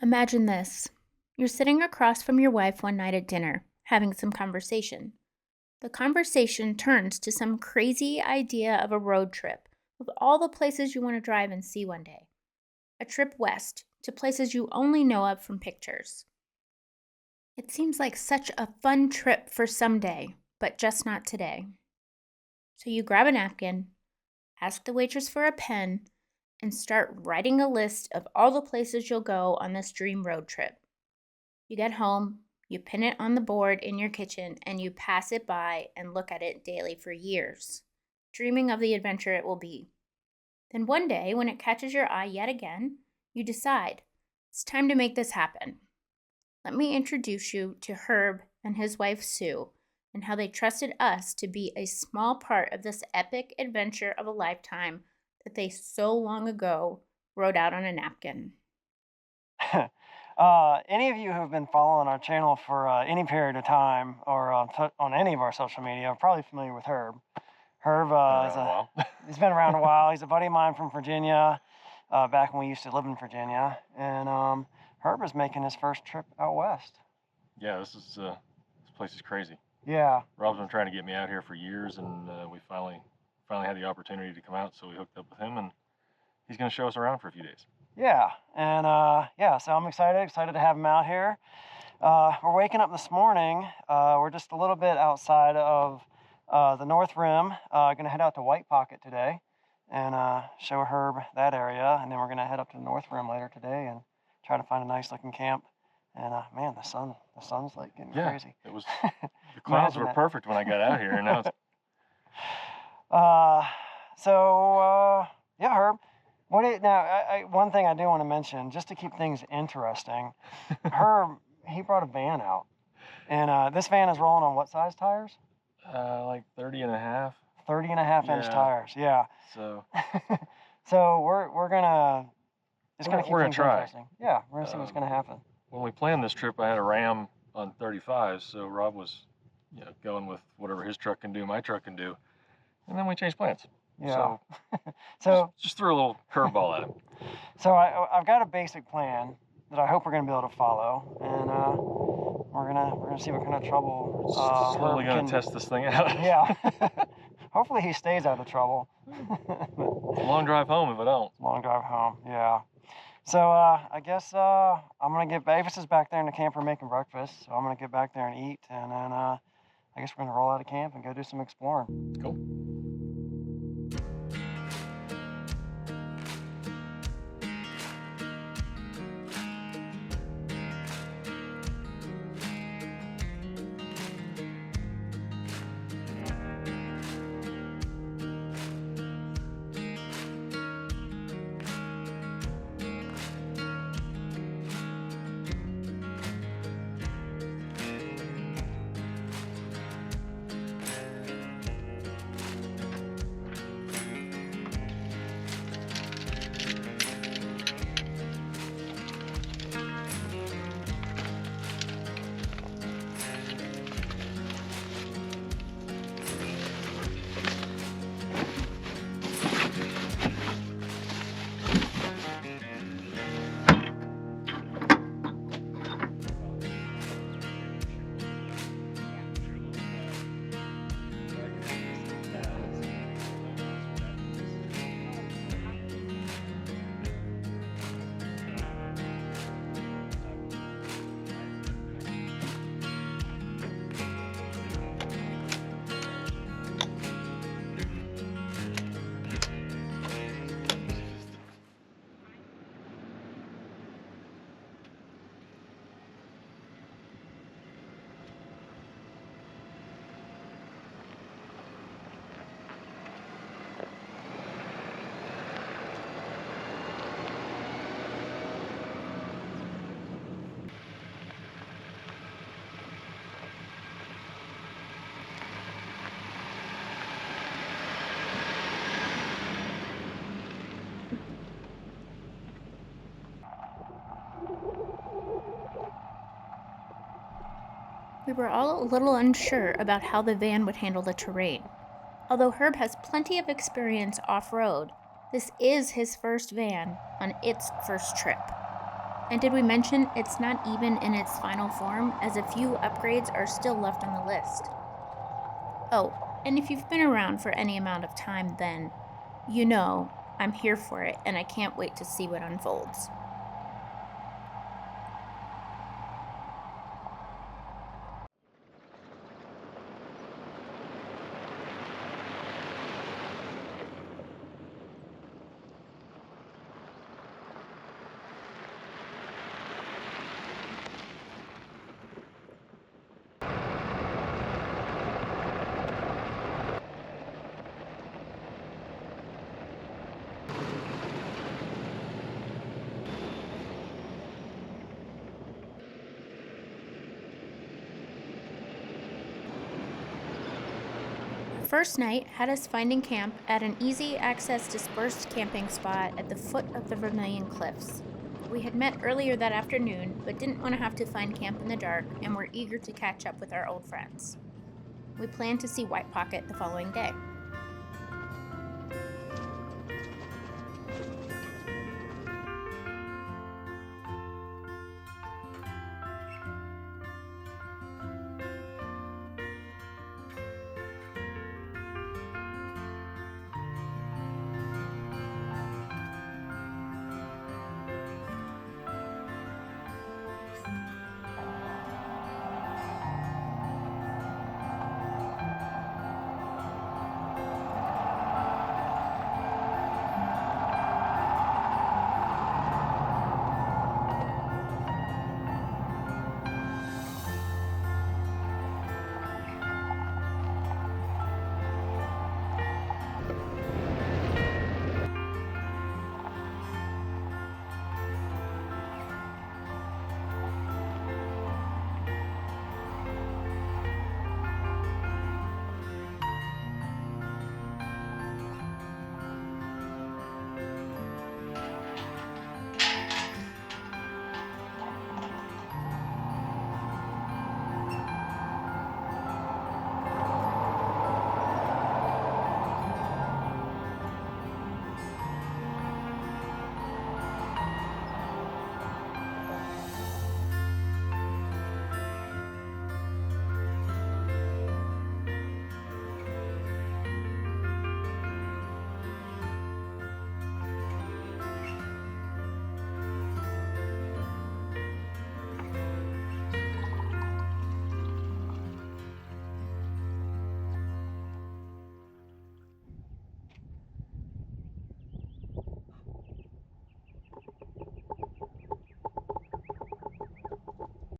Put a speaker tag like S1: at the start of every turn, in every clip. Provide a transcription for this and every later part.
S1: Imagine this. You're sitting across from your wife one night at dinner, having some conversation. The conversation turns to some crazy idea of a road trip with all the places you want to drive and see one day. A trip west to places you only know of from pictures. It seems like such a fun trip for someday, but just not today. So you grab a napkin, ask the waitress for a pen, and start writing a list of all the places you'll go on this dream road trip. You get home, you pin it on the board in your kitchen, and you pass it by and look at it daily for years, dreaming of the adventure it will be. Then one day, when it catches your eye yet again, you decide, it's time to make this happen. Let me introduce you to Herb and his wife Sue, and how they trusted us to be a small part of this epic adventure of a lifetime that they so long ago wrote out on a napkin.
S2: Any of you who have been following our channel for any period of time or on any of our social media are probably familiar with Herb. Herb he's been around a while. He's a buddy of mine from Virginia, back when we used to live in Virginia. And Herb is making his first trip out west.
S3: Yeah, this place is crazy.
S2: Yeah.
S3: Rob's been trying to get me out here for years, and we finally had the opportunity to come out, so we hooked up with him, and he's going to show us around for a few days.
S2: Yeah, and so I'm excited to have him out here. We're waking up this morning. We're just a little bit outside of the North Rim. Going to head out to White Pocket today and show Herb that area, and then we're going to head up to the North Rim later today and try to find a nice looking camp. And man, the sun's like getting crazy.
S3: It was the clouds were perfect when I got out here, and now it's
S2: yeah, Herb. One thing I do want to mention, just to keep things interesting, Herb, he brought a van out. And this van is rolling on what size tires?
S3: Like 30 and a half.
S2: 30 and a half inch tires, yeah.
S3: So
S2: so we're gonna keep things
S3: try.
S2: Interesting. Yeah, we're gonna see what's gonna happen.
S3: When we planned this trip, I had a Ram on 35, so Rob was going with whatever his truck can do, my truck can do. And then we changed plans.
S2: Yeah.
S3: So just threw a little curveball at him.
S2: So I've got a basic plan that I hope we're gonna be able to follow, and we're gonna see what kind of trouble.
S3: Slowly gonna test this thing out.
S2: Yeah. Hopefully he stays out of trouble.
S3: Long drive home if I don't.
S2: Long drive home. Yeah. So I guess I'm gonna get Avis is back there in the camper making breakfast, so I'm gonna get back there and eat, and then I guess we're gonna roll out of camp and go do some exploring.
S3: Cool.
S1: We were all a little unsure about how the van would handle the terrain. Although Herb has plenty of experience off-road, this is his first van on its first trip. And did we mention it's not even in its final form, as a few upgrades are still left on the list? Oh, and if you've been around for any amount of time, then you know I'm here for it and I can't wait to see what unfolds. First night had us finding camp at an easy access dispersed camping spot at the foot of the Vermilion Cliffs. We had met earlier that afternoon, but didn't want to have to find camp in the dark and were eager to catch up with our old friends. We planned to see White Pocket the following day.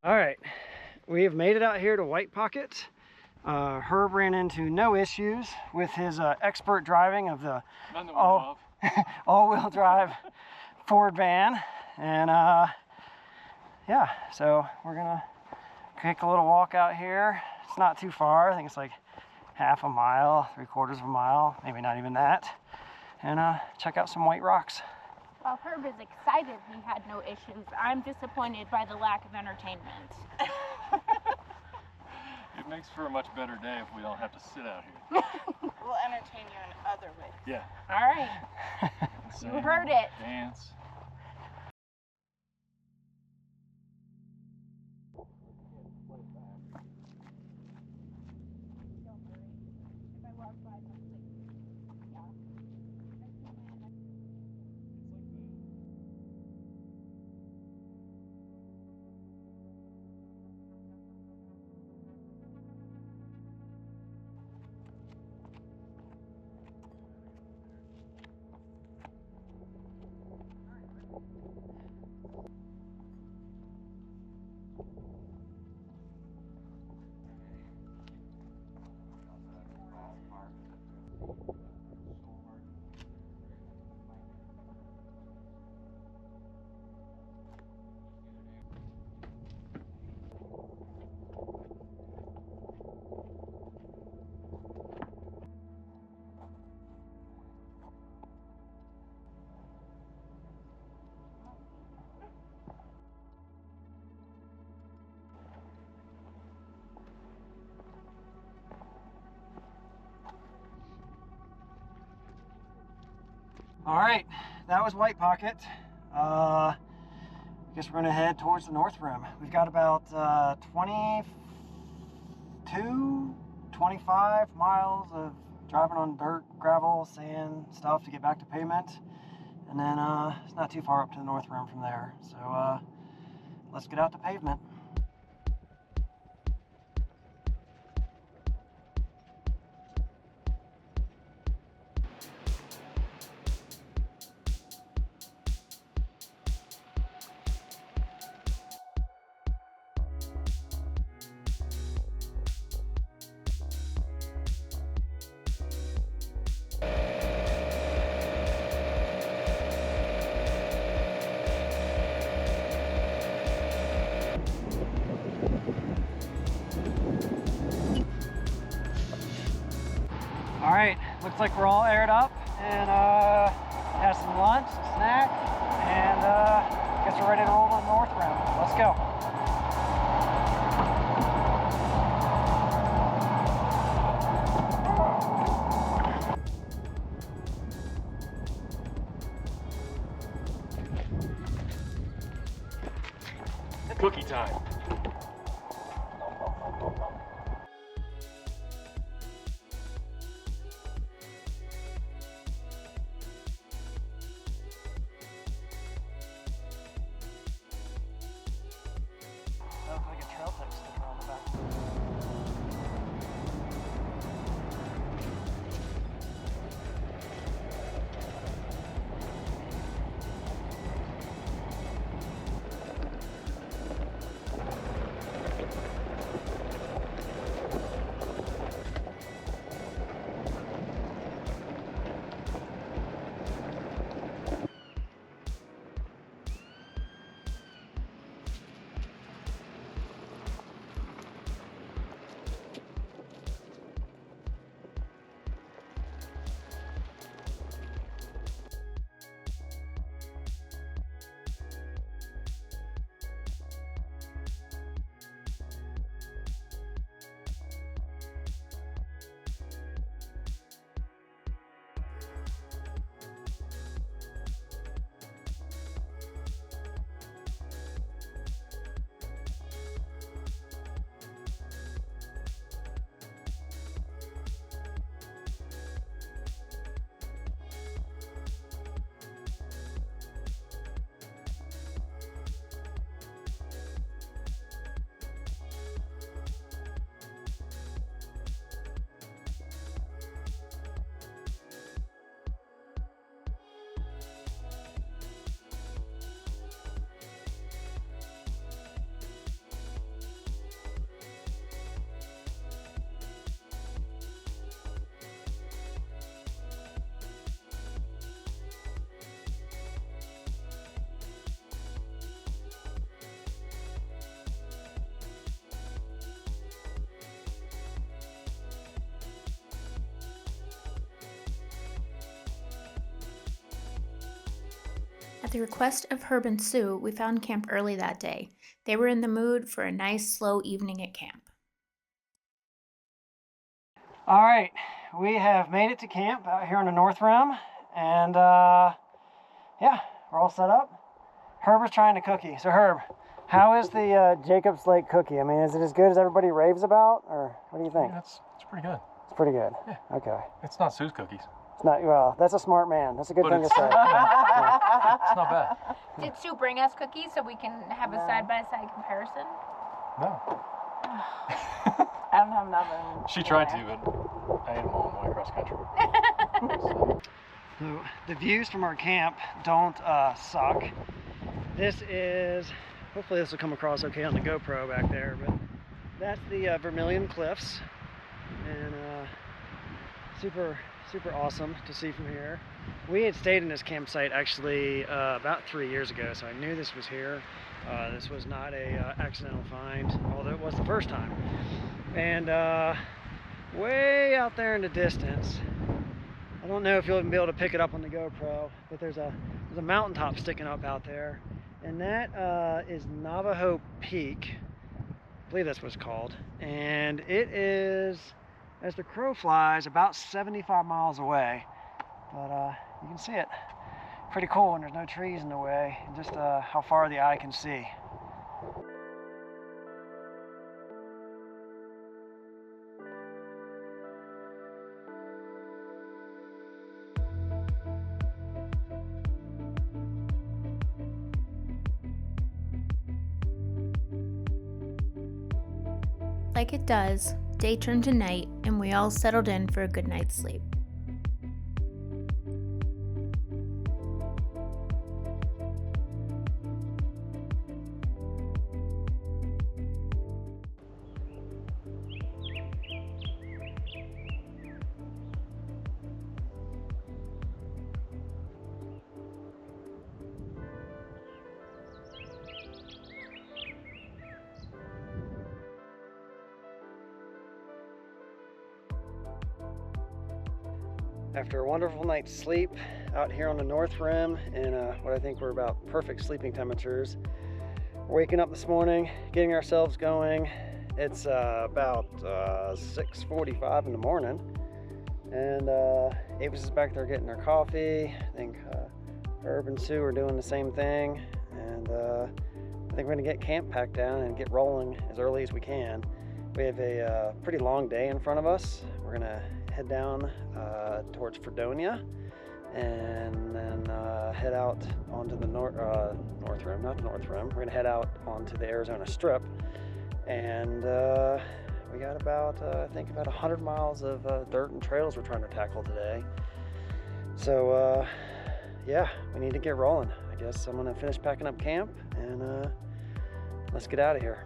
S2: All right, we have made it out here to White Pocket. Herb ran into no issues with his expert driving of the all-wheel drive Ford van. And yeah, so we're gonna take a little walk out here. It's not too far. I think it's like half a mile, 3/4 of a mile, maybe not even that. And check out some white rocks.
S1: While Herb is excited he had no issues, I'm disappointed by the lack of entertainment.
S3: It makes for a much better day if we don't have to sit out here.
S4: We'll entertain you in other ways.
S3: Yeah.
S1: All right, you heard it.
S3: Dance.
S2: All right, that was White Pocket. I guess we're gonna head towards the North Rim. We've got about 25 miles of driving on dirt, gravel, sand, stuff to get back to pavement. And then it's not too far up to the North Rim from there. So let's get out to pavement. All right, looks like we're all aired up and had some lunch, some snack, and guess we're ready to roll on the North Rim. Let's go.
S3: Cookie time.
S2: That looks like a trail type sticker on the back.
S1: At the request of Herb and Sue, we found camp early that day. They were in the mood for a nice, slow evening at camp.
S2: All right, we have made it to camp out here on the North Rim, and yeah, we're all set up. Herb is trying the cookie. So Herb, how is the Jacob's Lake cookie? I mean, is it as good as everybody raves about, or what do you think?
S3: Yeah, it's pretty good.
S2: It's pretty good.
S3: Yeah.
S2: Okay.
S3: It's not Sue's cookies.
S2: It's not, well, that's a smart man. That's a good
S3: But
S2: thing to
S3: it's-
S2: say. Yeah.
S3: It's not bad.
S5: Did Sue bring us cookies so we can have a side-by-side comparison?
S3: No.
S4: I don't have nothing.
S3: She tried to, but I ate them all on the way across country.
S2: So the views from our camp don't suck. This is, hopefully this will come across okay on the GoPro back there, but that's the Vermilion Cliffs, and super awesome to see from here. We had stayed in this campsite actually about 3 years ago, so I knew this was here. This was not a accidental find, although it was the first time. And way out there in the distance, I don't know if you'll even be able to pick it up on the GoPro, but there's a mountaintop sticking up out there, and that is Navajo Peak. I believe that's what it's called. And it is, as the crow flies, about 75 miles away, but you can see it pretty cool when there's no trees in the way, and just how far the eye can see.
S1: Like it does, day turned to night, and we all settled in for a good night's sleep.
S2: After a wonderful night's sleep out here on the North Rim in what I think were about perfect sleeping temperatures, we're waking up this morning, getting ourselves going. It's about 6:45 in the morning, and Avis is back there getting her coffee. I think Herb and Sue are doing the same thing, and I think we're gonna get camp packed down and get rolling as early as we can. We have a pretty long day in front of us. We're gonna head down towards Fredonia, and then head out onto the North Rim, not the North Rim. We're gonna head out onto the Arizona Strip, and we got about, I think about 100 miles of dirt and trails we're trying to tackle today. So yeah, we need to get rolling. I guess I'm gonna finish packing up camp, and let's get out of here.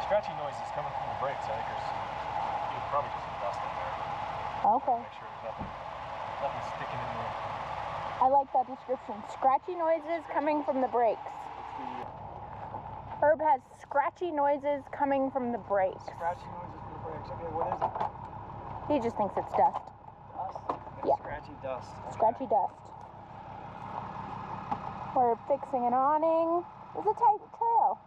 S3: Scratchy noises coming from the brakes. I think there's probably just some dust in there.
S4: Okay.
S3: Make sure there's nothing sticking in there.
S4: I like that description. Scratchy noises coming from the brakes. Herb has scratchy noises coming from the brakes.
S2: Scratchy noises from the brakes. Okay, what is it?
S4: He just thinks it's dust.
S2: Dust?
S4: Yeah.
S2: Scratchy dust. Okay.
S4: Scratchy dust. We're fixing an awning. It's a tight trail.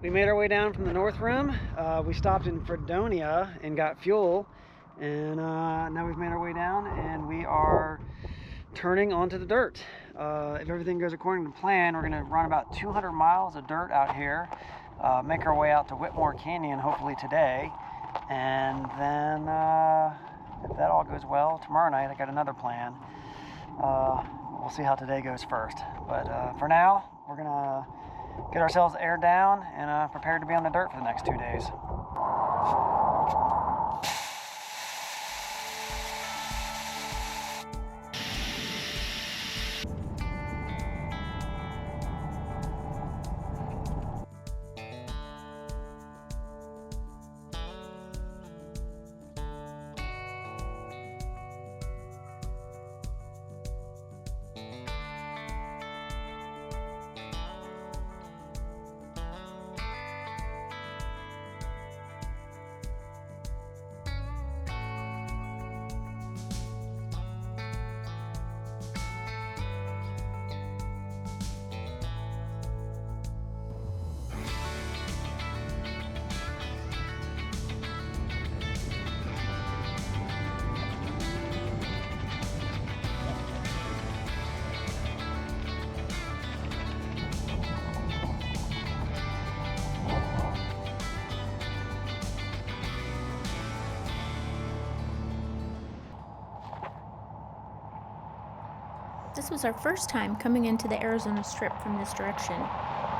S2: We made our way down from the North Rim. We stopped in Fredonia and got fuel, and now we've made our way down and we are turning onto the dirt. If everything goes according to plan, we're going to run about 200 miles of dirt out here, make our way out to Whitmore Canyon hopefully today, and then if that all goes well, tomorrow night I got another plan. We'll see how today goes first, but for now we're going to get ourselves aired down and prepared to be on the dirt for the next 2 days.
S1: This was our first time coming into the Arizona Strip from this direction.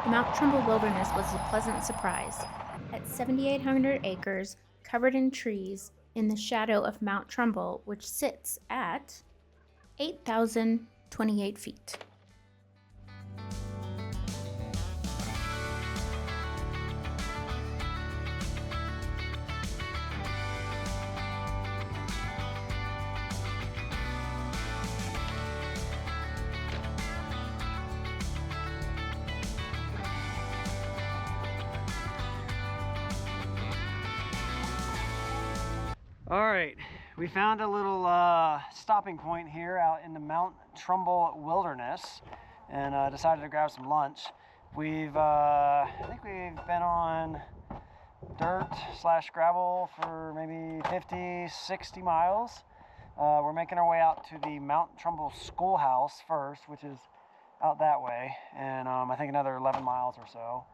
S1: The Mount Trumble Wilderness was a pleasant surprise. At 7,800 acres, covered in trees, in the shadow of Mount Trumble, which sits at 8,028 feet.
S2: All right, we found a little stopping point here out in the Mount Trumble Wilderness, and decided to grab some lunch. I think we've been on dirt / gravel for maybe 50, 60 miles. We're making our way out to the Mount Trumble Schoolhouse first, which is out that way, and I think another 11 miles or so.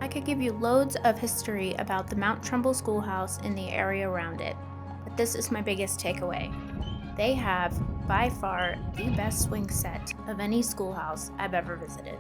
S1: I could give you loads of history about the Mount Trumbull Schoolhouse and the area around it, but this is my biggest takeaway. They have, by far, the best swing set of any schoolhouse I've ever visited.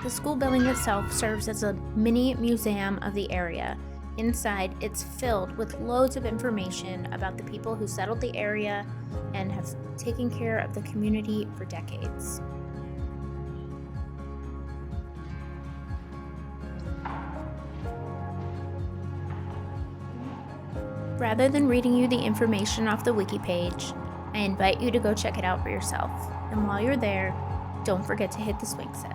S1: The school building itself serves as a mini museum of the area. Inside, it's filled with loads of information about the people who settled the area and have taken care of the community for decades. Rather than reading you the information off the wiki page, I invite you to go check it out for yourself. And while you're there, don't forget to hit the swing set.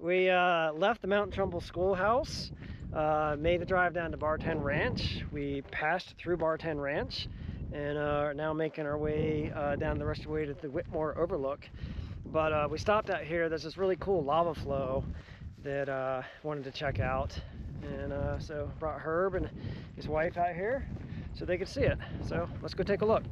S2: We left the Mount Trumbull Schoolhouse, made the drive down to Barten Ranch. We passed through Barten Ranch and are now making our way down the rest of the way to the Whitmore Overlook. But we stopped out here. There's this really cool lava flow that wanted to check out. And so brought Herb and his wife out here so they could see it. So let's go take a look.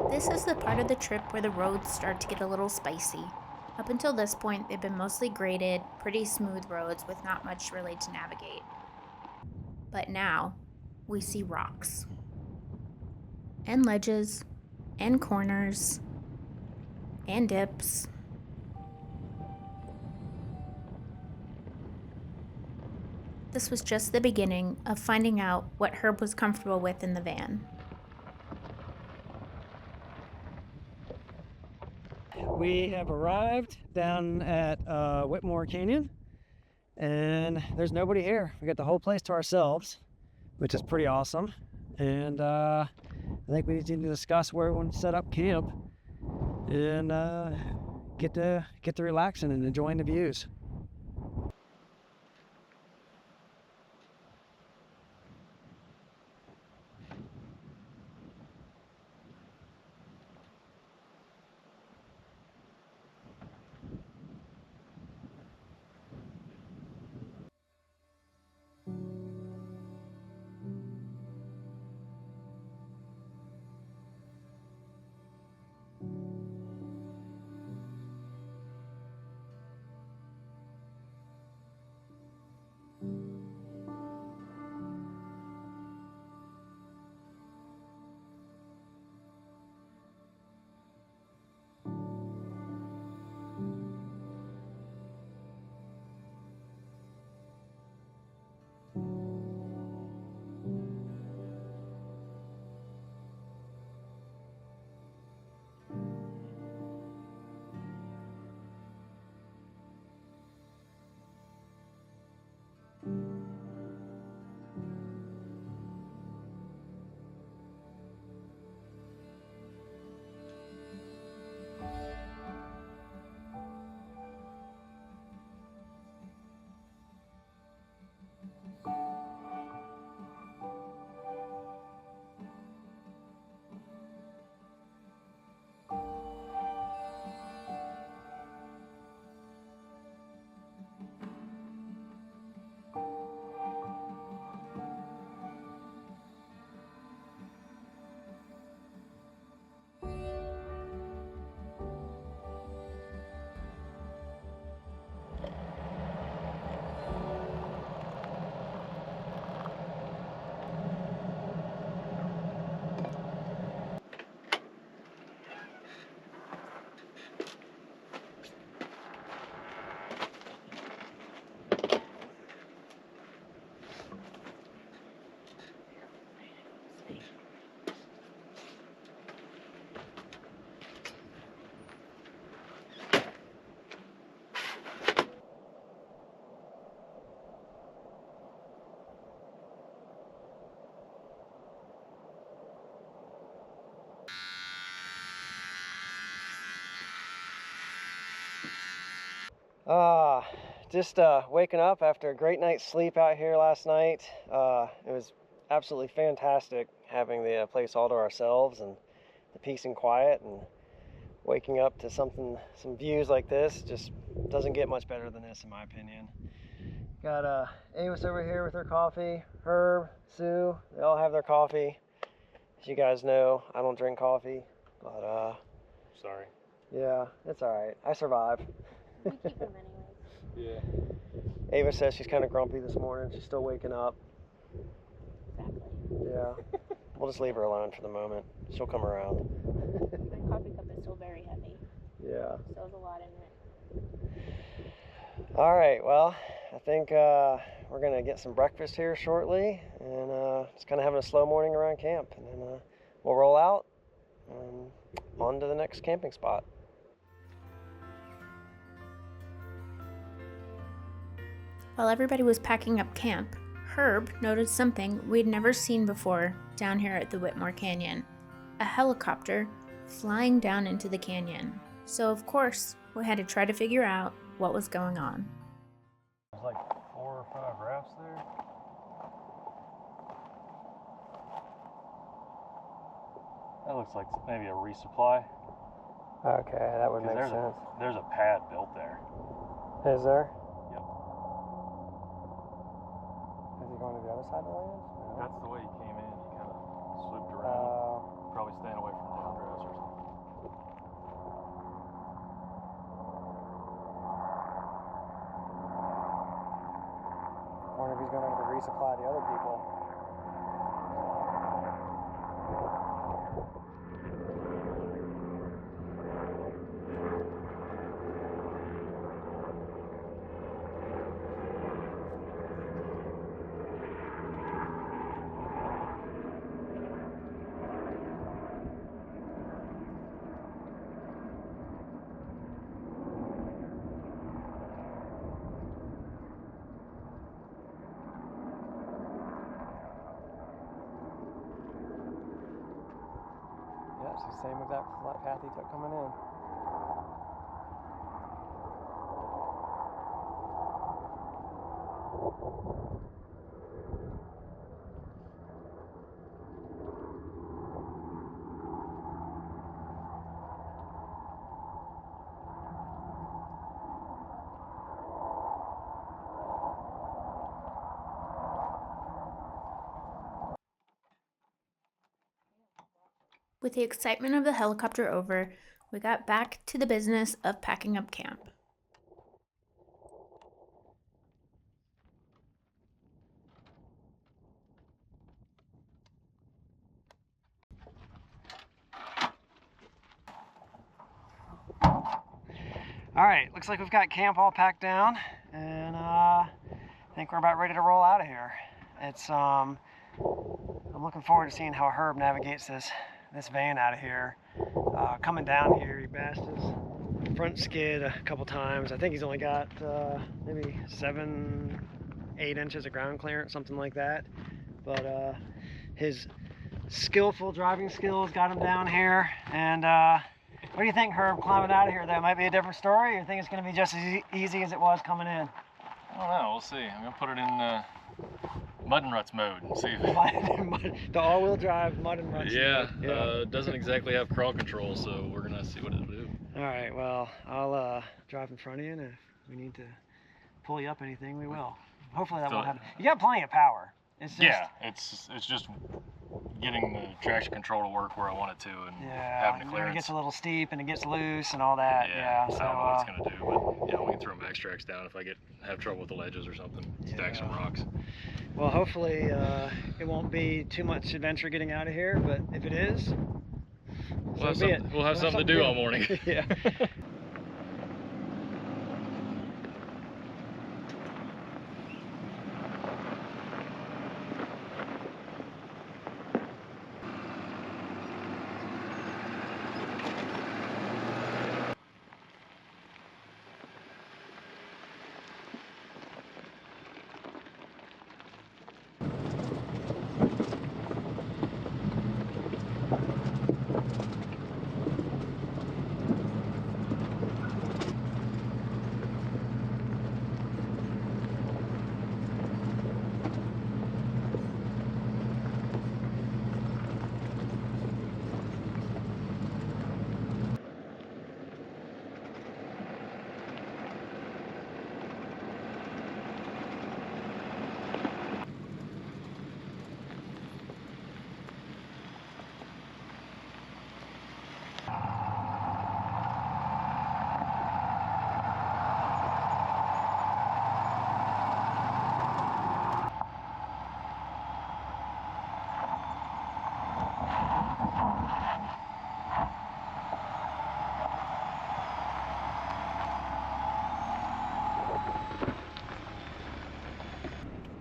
S1: This is the part of the trip where the roads start to get a little spicy. Up until this point, they've been mostly graded, pretty smooth roads with not much really to navigate. But now, we see rocks. And ledges. And corners. And dips. This was just the beginning of finding out what Herb was comfortable with in the van.
S2: We have arrived down at Whitmore Canyon, and there's nobody here. We got the whole place to ourselves, which is pretty awesome. And I think we need to discuss where we want to set up camp and get to relaxing and enjoying the views. Just waking up after a great night's sleep out here last night. It was absolutely fantastic having the place all to ourselves and the peace and quiet, and waking up to some views like this just doesn't get much better than this, in my opinion. Got Avis over here with her coffee, Herb, Sue, they all have their coffee. As you guys know, I don't drink coffee, but
S3: Sorry.
S2: yeah, it's all right. I survive.
S4: We keep them anyways.
S3: Yeah.
S2: Ava says she's kind of grumpy this morning. She's still waking up.
S4: Exactly.
S2: Yeah. We'll just leave her alone for the moment. She'll come around.
S4: My coffee cup is still very heavy.
S2: Yeah.
S4: Still has a lot in it.
S2: All right. Well, I think we're going to get some breakfast here shortly, and just kind of having a slow morning around camp. And then we'll roll out and on to the next camping spot.
S1: While everybody was packing up camp, Herb noticed something we'd never seen before down here at the Whitmore Canyon. A helicopter flying down into the canyon. So of course, we had to try to figure out what was going on.
S3: There's like 4 or 5 rafts there. That looks like maybe a resupply.
S2: Okay, that would make
S3: There's
S2: sense.
S3: there's a pad built there.
S2: Is there?
S3: Yep.
S2: Is he going to the other side of the land? No.
S3: That's the way he came in. He kind of swooped around. Probably staying away from downdrafts or something.
S2: I wonder if he's going to resupply the other people. It's the same exact path he took coming in.
S1: With the excitement of the helicopter over, we got back to the business of packing up camp.
S2: All right, looks like we've got camp all packed down, and I think we're about ready to roll out of here. It's I'm looking forward to seeing how Herb navigates this van out of here. Coming down here, he bashed his front skid a couple times. I think he's only got maybe 7-8 inches of ground clearance, something like that. But his skillful driving skills got him down here. And what do you think, Herb, climbing out of here? That might be a different story, or you think it's going to be just as easy as it was coming in?
S3: I don't know. We'll see. I'm gonna put it in mud and ruts mode and see if
S2: The all-wheel drive mud and ruts.
S3: yeah,
S2: Yeah.
S3: it doesn't exactly have crawl control, so we're gonna see what it'll do.
S2: All right. Well, I'll drive in front of you, and if we need to pull you up anything, we will. Hopefully that won't happen. You got plenty of power. It's just,
S3: Yeah, it's just getting the traction control to work where I want it to, and having the
S2: when it
S3: clearance.
S2: gets a little steep and it gets loose and all that. Yeah. So
S3: I don't know what it's gonna do, but yeah, we can throw max tracks down if I have trouble with the ledges or something. Stack some rocks.
S2: Well, hopefully it won't be too much adventure getting out of here, but if it is,
S3: We'll have something to do all morning.
S2: Yeah.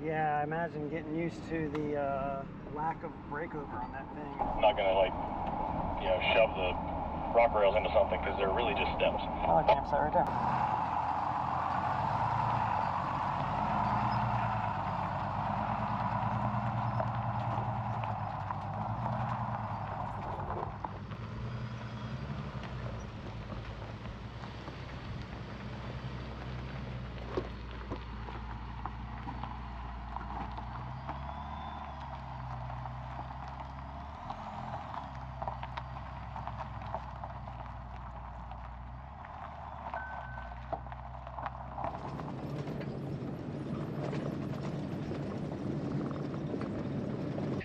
S2: Yeah, I imagine getting used to the lack of breakover on that thing.
S3: I'm not gonna shove the rock rails into something because they're really just steps.
S2: Another campsite right there.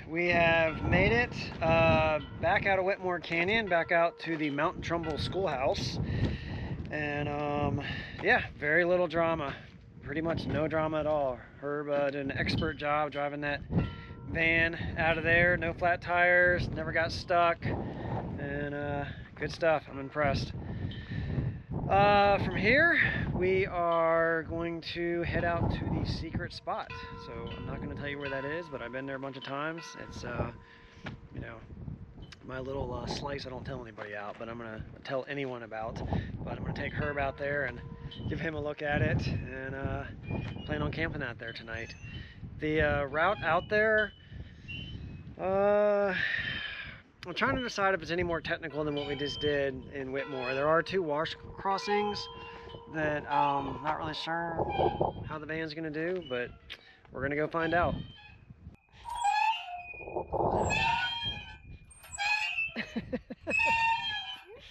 S2: We have made it back out of Whitmore Canyon, back out to the Trumble schoolhouse. And yeah, very little drama. Pretty much no drama at all. Herb did an expert job driving that van out of there. No flat tires, never got stuck. And good stuff, I'm impressed. From here, we are going to head out to the secret spot. So I'm not going to tell you where that is, but I've been there a bunch of times. It's, you know, my little slice I don't tell anybody out, but I'm going to tell anyone about. But I'm going to take Herb out there and give him a look at it, and plan on camping out there tonight. The route out there, I'm trying to decide if it's any more technical than what we just did in Whitmore. There are 2 wash crossings that I'm not really sure how the van's gonna do, but we're gonna go find out.
S1: Your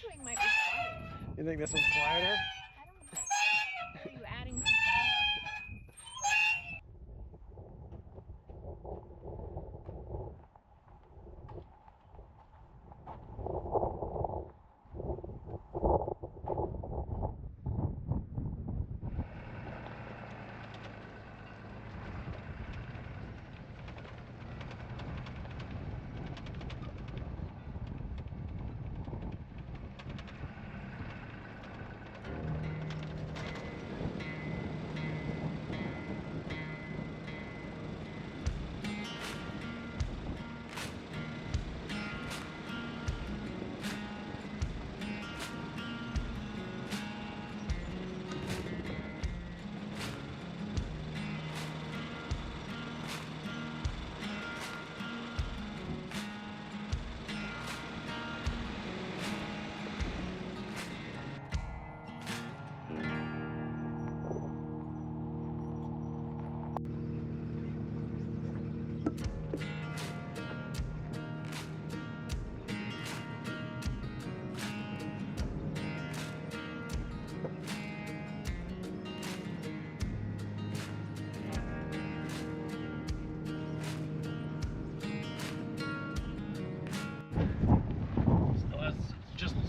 S1: swing might be quiet.
S2: You think this one's quieter?
S1: I don't know. Are you adding some?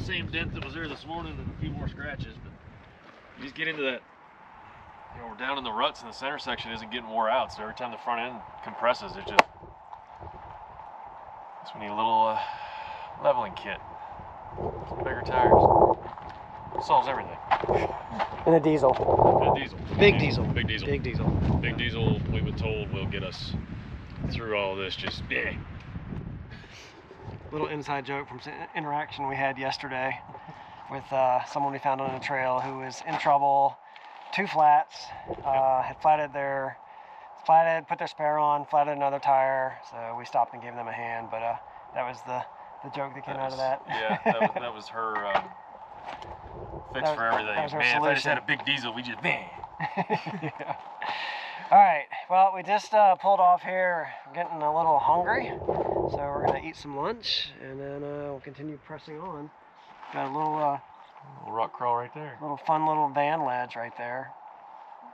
S3: Same dent that was there this morning and a few more scratches, but you just get into that, you know, we're down in the ruts and the center section isn't getting wore out, so every time the front end compresses, it just, we need a little leveling kit, some bigger tires, solves everything.
S2: And a diesel.
S3: And a diesel.
S2: Big diesel.
S3: Big diesel.
S2: Big diesel.
S3: Big diesel, we've been told, will get us through all this, just, yeah.
S2: Little inside joke from some interaction we had yesterday with someone we found on a trail who was in trouble. 2 flats, had put their spare on, flatted another tire, so we stopped and gave them a hand, but that was the joke that came out of that.
S3: Yeah, that was her fix for everything.
S2: That was her
S3: Man,
S2: solution.
S3: if I just had a big diesel, we just, man.
S2: Yeah. All right, well, we just pulled off here. We're getting a little hungry, so we're gonna eat some lunch, and then we'll continue pressing on. Got a little
S3: rock crawl right there.
S2: fun little van ledge right there.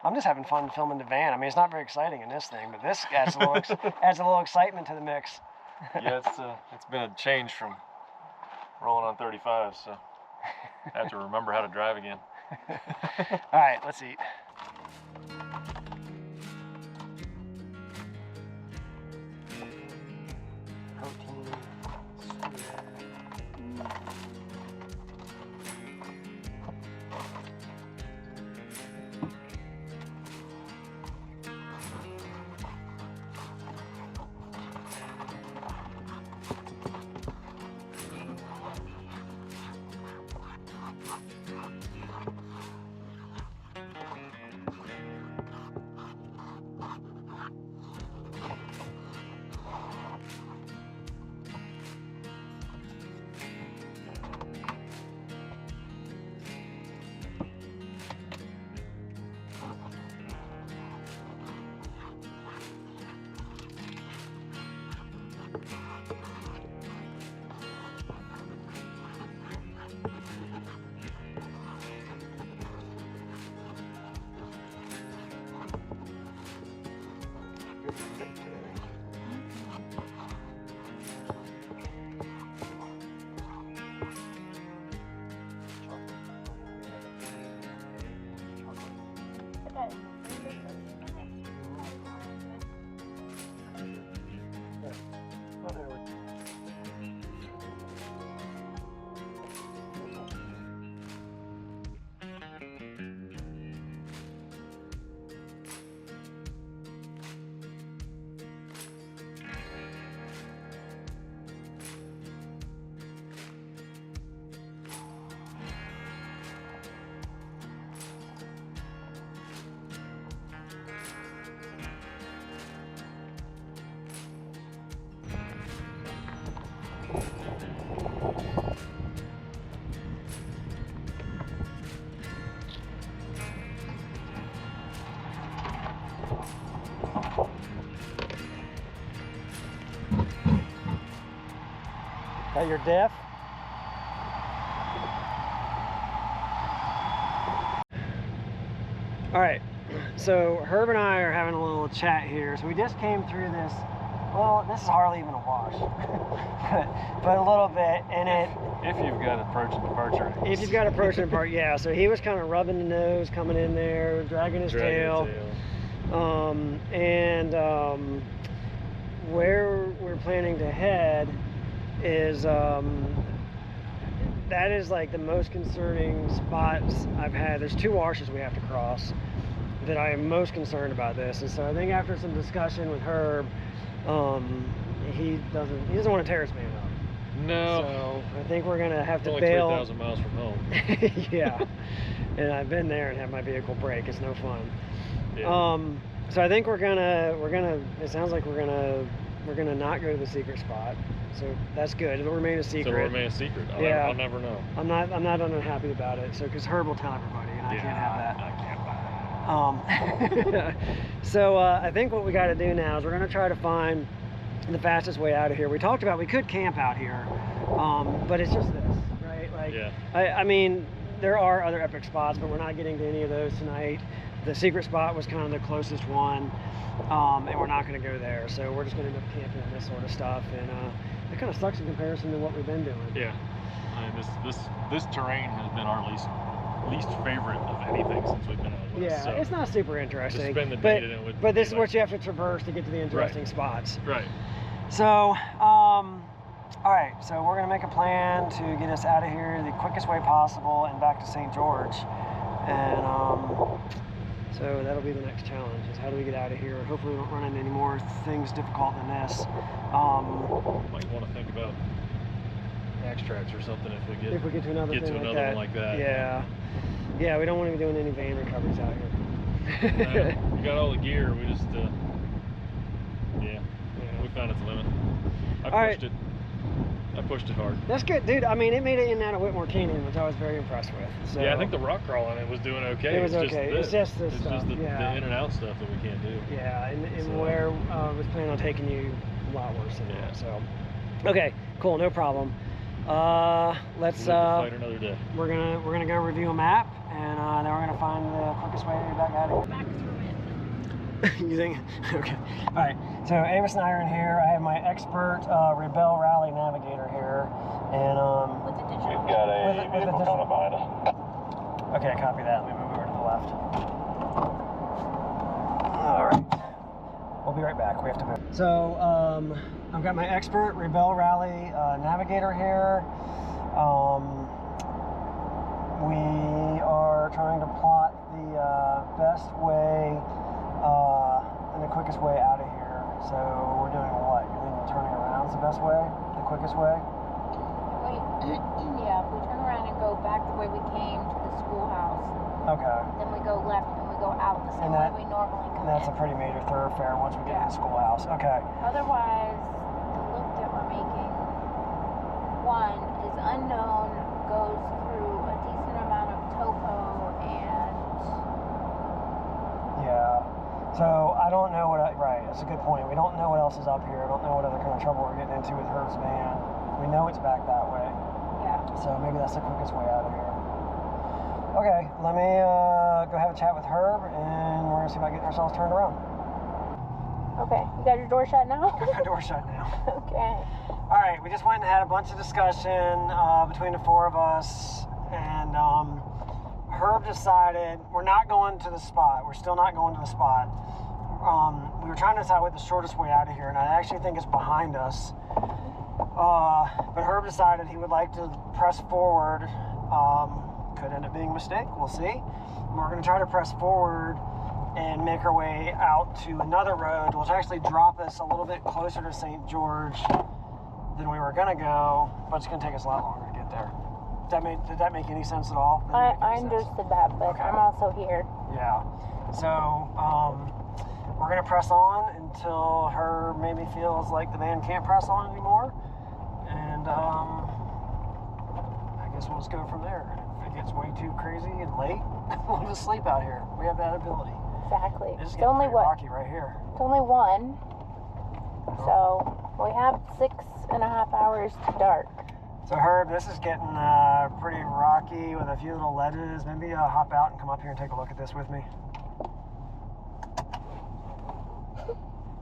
S2: I'm just having fun filming the van. I mean, it's not very exciting in this thing, but this adds a little excitement to the mix.
S3: Yeah, it's been a change from rolling on 35, so I have to remember how to drive again.
S2: All right, let's eat. Protein. Got your diff? All right, so Herb and I are having a little chat here. So we just came through this, well, this is hardly even a wash, but a little bit, and
S3: If you've got approach and departure.
S2: if you've got approach and part, yeah. So he was kind of rubbing the nose coming in there, dragging his tail. Where we're planning to head is that is like the most concerning spots I've had. There's 2 washes we have to cross that I am most concerned about this, and so I think after some discussion with Herb, he doesn't want to tear his man up.
S3: No.
S2: So I think we're gonna have to
S3: Only
S2: bail.
S3: 3,000 miles from home.
S2: Yeah, and I've been there and had my vehicle break. It's no fun.
S3: Yeah.
S2: So I think we're gonna. It sounds like we're gonna not go to the secret spot. So that's good. It'll remain a secret.
S3: So it'll remain a secret. I'll never know.
S2: I'm not unhappy about it. So because Herb will tell everybody, and I can't have that.
S3: I can't buy it.
S2: So I think what we got to do now is we're gonna try to find the fastest way out of here. We talked about we could camp out here, but it's just this, right? Like,
S3: Yeah.
S2: I mean, there are other epic spots, but we're not getting to any of those tonight. The secret spot was kind of the closest one, and we're not going to go there. So we're just going to end up camping and this sort of stuff, and it kind of sucks in comparison to what we've been doing.
S3: Yeah. I mean, this terrain has been our least favorite of anything since we've been out west.
S2: Yeah,
S3: So
S2: it's not super interesting.
S3: to spend the day in it would
S2: but this
S3: be
S2: is what you have to traverse to get to the interesting
S3: Right.
S2: spots.
S3: Right.
S2: So, all right, so we're gonna make a plan to get us out of here the quickest way possible and back to St. George. And so that'll be the next challenge, is how do we get out of here? Hopefully we don't run into any more things difficult than this.
S3: Might want to think about extracts or something if we get
S2: to another
S3: get
S2: thing
S3: to
S2: like
S3: another
S2: that.
S3: one like that.
S2: Yeah. Yeah, we don't want to be doing any van recoveries out here.
S3: We got all the gear. We just we found its limit. I pushed it hard.
S2: That's good, dude. I mean, it made it in and out of Whitmore Canyon, which I was very impressed with. So,
S3: Yeah, I think the rock crawl on it was doing okay.
S2: It was
S3: It's
S2: okay.
S3: Just
S2: It's just this
S3: it's
S2: stuff.
S3: just the
S2: Yeah.
S3: in and out stuff that we can't do.
S2: Yeah, and
S3: So-
S2: where I was planning on taking you a lot worse than
S3: Yeah.
S2: that. So, okay, cool, no problem. Let's
S3: We'll have to fight another day.
S2: we're gonna go review a map, and then we're gonna find the quickest way back out of
S5: Back through it.
S2: here. You think? Okay. All right. So Avis and I are in here. I have my expert Rebel Rally navigator here, and
S5: With the digital.
S3: We've got a
S2: with the
S3: vehicle
S2: digital-
S3: coming behind us.
S2: Okay, copy that. Let me move over to the left. All right. We'll be right back. We have to move. So, I've got my expert Rebel Rally navigator here. We are trying to plot the best way and the quickest way out of here. So we're doing what? You're thinking turning around is the best way? The quickest way?
S5: Wait, yeah, if we turn around and go back the way we came to the schoolhouse,
S2: Okay.
S5: then we go left and we go out the same
S2: And
S5: way
S2: that-
S5: we normally come
S2: And that's a
S5: in.
S2: pretty major thoroughfare once we get to the schoolhouse. Okay.
S5: Otherwise, the loop that we're making, one, is unknown, goes through a decent amount of topo, and
S2: Yeah. So I don't know right, that's a good point. We don't know what else is up here. I don't know what other kind of trouble we're getting into with Herb's van. We know it's back that way.
S5: yeah.
S2: So maybe that's the quickest way out of here. Okay, let me go have a chat with Herb, and we're gonna see about getting ourselves turned around.
S4: Okay, you got your door shut now?
S2: Got my door shut now.
S4: Okay.
S2: All right, we just went and had a bunch of discussion between the 4 of us, and Herb decided we're not going to the spot. We're still not going to the spot. We were trying to decide what the shortest way out of here, and I actually think it's behind us. But Herb decided he would like to press forward. Could end up being a mistake. We'll see. We're going to try to press forward and make our way out to another road, which actually drop us a little bit closer to St. George than we were going to go, but it's going to take us a lot longer to get there. Did that make any sense at all? Did that make
S4: I
S2: any sense?
S4: understood that, but
S2: Okay.
S4: I'm also here.
S2: Yeah. So, we're going to press on until her maybe feels like the van can't press on anymore. And, I guess we'll just go from there. If it gets way too crazy and late, we'll just sleep out here. We have that ability.
S4: Exactly.
S2: This is
S4: It's
S2: getting
S4: only
S2: pretty
S4: what?
S2: rocky right here.
S4: It's only 1. So we have 6.5 hours to dark.
S2: So Herb, this is getting pretty rocky with a few little ledges. Maybe hop out and come up here and take a look at this with me.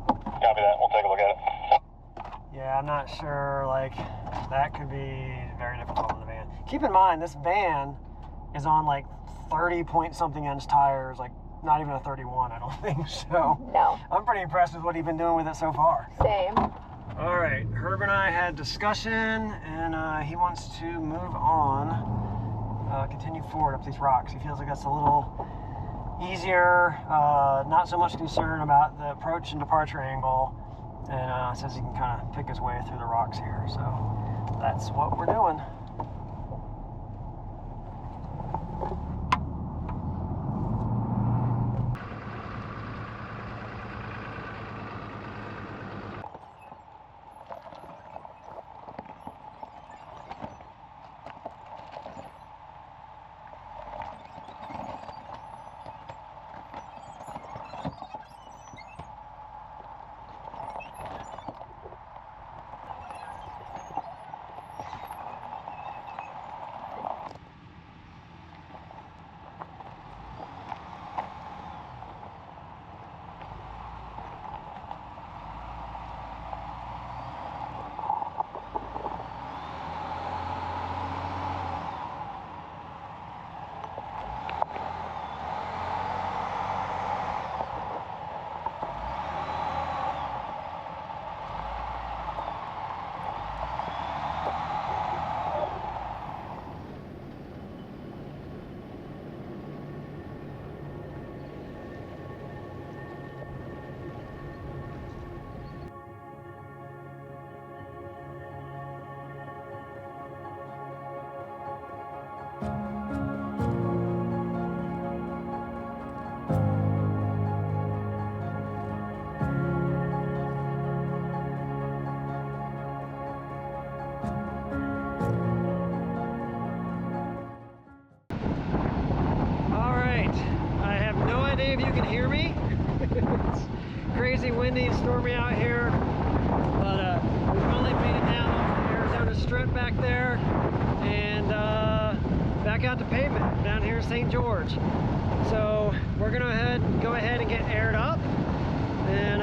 S3: Copy that. We'll take a look at it.
S2: Yeah, I'm not sure, like, that could be very difficult in the van. Keep in mind, this van is on like 30 point something inch tires, like not even a 31, I don't think. So
S4: No.
S2: I'm pretty impressed with what he's been doing with it so far.
S4: Same.
S2: All right, Herb and I had discussion, and he wants to move on, continue forward up these rocks. He feels like that's a little easier, not so much concern about the approach and departure angle, and says he can kind of pick his way through the rocks here. So that's what we're doing. If you can hear me. It's crazy windy and stormy out here, but we finally made it down off the Arizona Strip back there and back out to pavement down here in St. George. So we're gonna go ahead and get aired up, and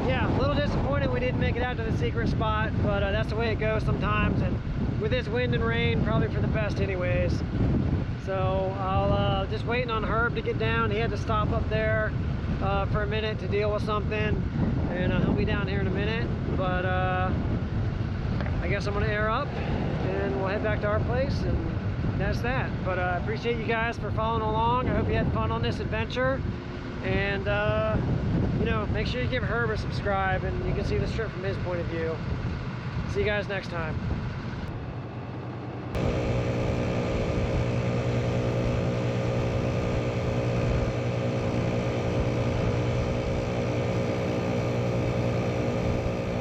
S2: yeah, a little disappointed we didn't make it out to the secret spot, but that's the way it goes sometimes, and with this wind and rain, probably for the best anyways. So I'll just waiting on Herb to get down. He had to stop up there for a minute to deal with something, and he'll be down here in a minute. But I guess I'm gonna air up and we'll head back to our place, and that's that. But I appreciate you guys for following along. I hope you had fun on this adventure, and you know, make sure you give Herb a subscribe and you can see the strip from his point of view. See you guys next time.